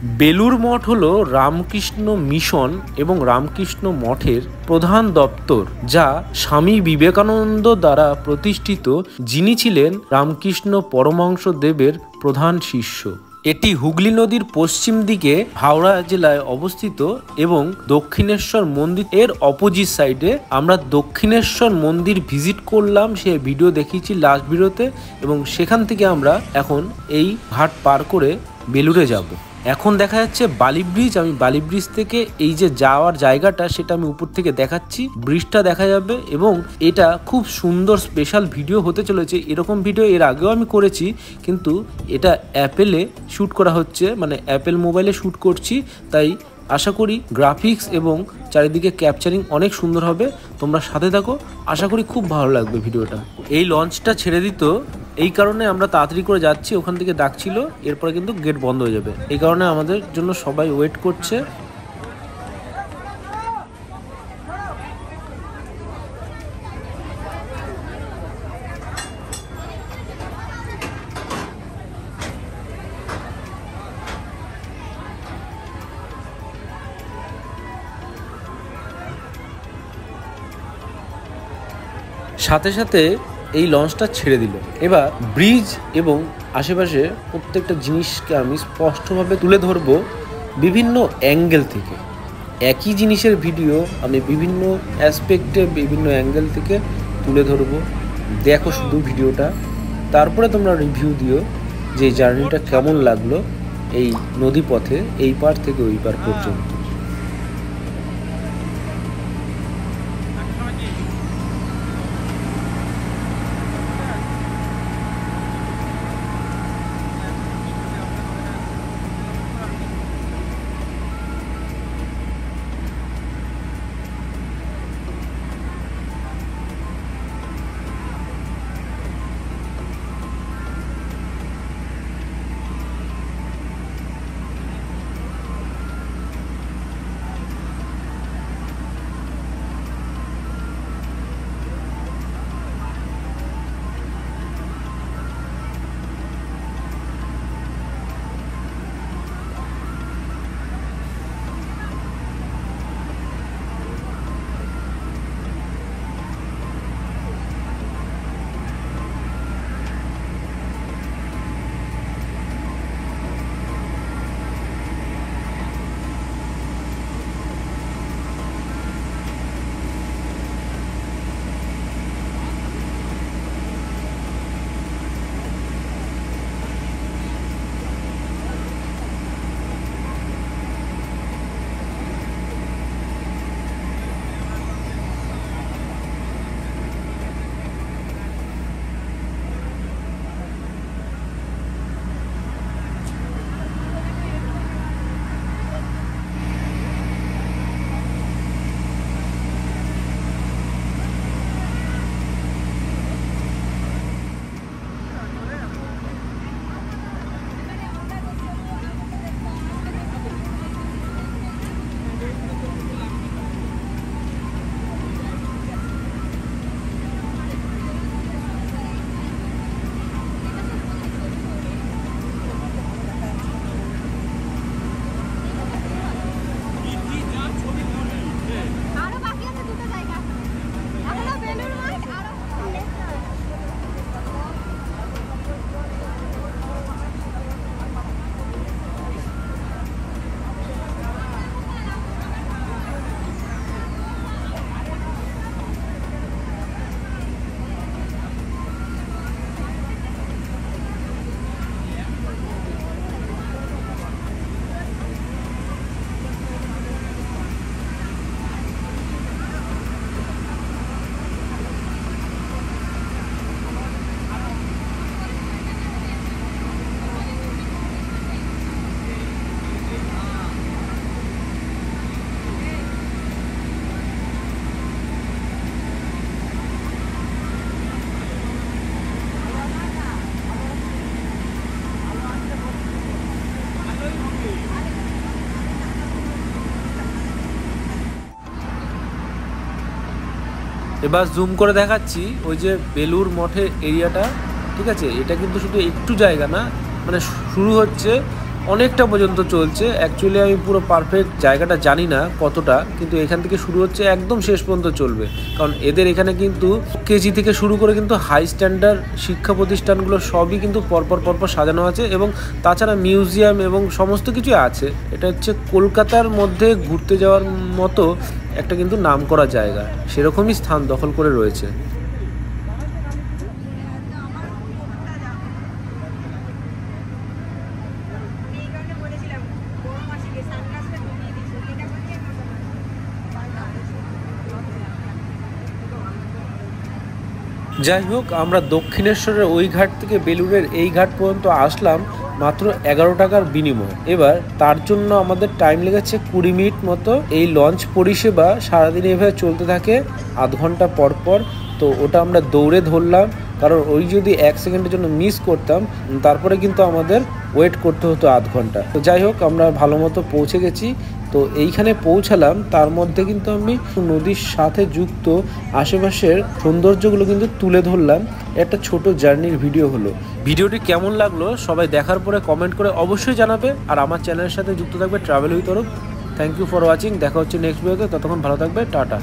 বেলুড় মঠ হলো রামকৃষ্ণ মিশন এবং রামকৃষ্ণ মঠের প্রধান দপ্তর, যা স্বামী বিবেকানন্দ দ্বারা প্রতিষ্ঠিত, যিনি ছিলেন রামকৃষ্ণ পরমহংস দেবের প্রধান শিষ্য। এটি হুগলি নদীর পশ্চিম দিকে হাওড়া জেলায় অবস্থিত এবং দক্ষিণেশ্বর মন্দির এর অপোজিট সাইডে। আমরা দক্ষিণেশ্বর মন্দির ভিজিট করলাম, সে ভিডিও দেখিয়েছি লাস্ট ভিডিওতে, এবং সেখান থেকে আমরা এখন এই ঘাট পার করে বেলুড়ে যাব। এখন দেখা যাচ্ছে বালি ব্রিজ। আমি বালি ব্রিজ থেকে এই যে যাওয়ার জায়গাটা সেটা আমি উপর থেকে দেখাচ্ছি, ব্রিজটা দেখা যাবে এবং এটা খুব সুন্দর স্পেশাল ভিডিও হতে চলেছে। এরকম ভিডিও এর আগেও আমি করেছি, কিন্তু এটা অ্যাপেলে শ্যুট করা হচ্ছে, মানে অ্যাপেল মোবাইলে শ্যুট করছি, তাই আশা করি গ্রাফিক্স এবং চারিদিকে ক্যাপচারিং অনেক সুন্দর হবে। তোমরা সাথে থাকো, আশা করি খুব ভালো লাগবে ভিডিওটা। এই লঞ্চটা ছেড়ে দিত, এই কারণে আমরা তাড়াতাড়ি করে যাচ্ছি। ওখান থেকে ডাকছিল, এরপরে কিন্তু গেট বন্ধ হয়ে যাবে, এই কারণে আমাদের জন্য সবাই ওয়েট করছে। সাথে সাথে এই লঞ্চটা ছেড়ে দিল। এবার ব্রিজ এবং আশেপাশে প্রত্যেকটা জিনিসকে আমি স্পষ্টভাবে তুলে ধরবো বিভিন্ন অ্যাঙ্গেল থেকে। একই জিনিসের ভিডিও আমি বিভিন্ন অ্যাসপেক্টে বিভিন্ন অ্যাঙ্গেল থেকে তুলে ধরবো। দেখো শুধু ভিডিওটা, তারপরে তোমরা রিভিউ দিও যে জার্নিটা কেমন লাগলো এই নদী পথে এই পার থেকে ওই পার পর্যন্ত। এবার জুম করে দেখাচ্ছি ওই যে বেলুড় মঠের এরিয়াটা, ঠিক আছে? এটা কিন্তু শুধু একটু জায়গা না, মানে শুরু হচ্ছে অনেকটা পর্যন্ত চলছে। অ্যাকচুয়ালি আমি পুরো পারফেক্ট জায়গাটা জানি না কতটা, কিন্তু এখান থেকে শুরু হচ্ছে, একদম শেষ পর্যন্ত চলবে। কারণ এদের এখানে কিন্তু কেজি থেকে শুরু করে কিন্তু হাই স্ট্যান্ডার্ড শিক্ষা প্রতিষ্ঠানগুলো সবই কিন্তু পরপর পরপর সাজানো আছে, এবং তাছাড়া মিউজিয়াম এবং সমস্ত কিছু আছে। এটা হচ্ছে কলকাতার মধ্যে ঘুরতে যাওয়ার মতো একটা কিন্তু নামকরা জায়গা, সেরকমই স্থান দখল করে রয়েছে। যাই হোক, আমরা দক্ষিণেশ্বরের ওই ঘাট থেকে বেলুড়ের এই ঘাট পর্যন্ত আসলাম মাত্র 11 টাকার বিনিময়। এবার তার জন্য আমাদের টাইম লেগেছে 20 মিনিট মতো। এই লঞ্চ পরিষেবা সারাদিন এভাবে চলতে থাকে, আধ ঘন্টা পর পর। তো ওটা আমরা দৌড়ে ধরলাম, কারণ ওই যদি 1 সেকেন্ডের জন্য মিস করতাম তারপরে কিন্তু আমাদের ওয়েট করতে হতো আধ ঘন্টা। তো যাই হোক, আমরা ভালো মতো পৌঁছে গেছি। তো এইখানে পৌঁছালাম, তার মধ্যে কিন্তু আমি নদীর সাথে যুক্ত আশেপাশের সৌন্দর্যগুলো কিন্তু তুলে ধরলাম। একটা ছোট জার্নির ভিডিও হলো। ভিডিওটি কেমন লাগলো সবাই দেখার পরে কমেন্ট করে অবশ্যই জানাবে, আর আমার চ্যানেলের সাথে যুক্ত থাকবে travel with Arup. Thank you for watching. দেখা হচ্ছে নেক্সট ভিডিওতে, ততক্ষণ ভালো থাকবে, টাটা।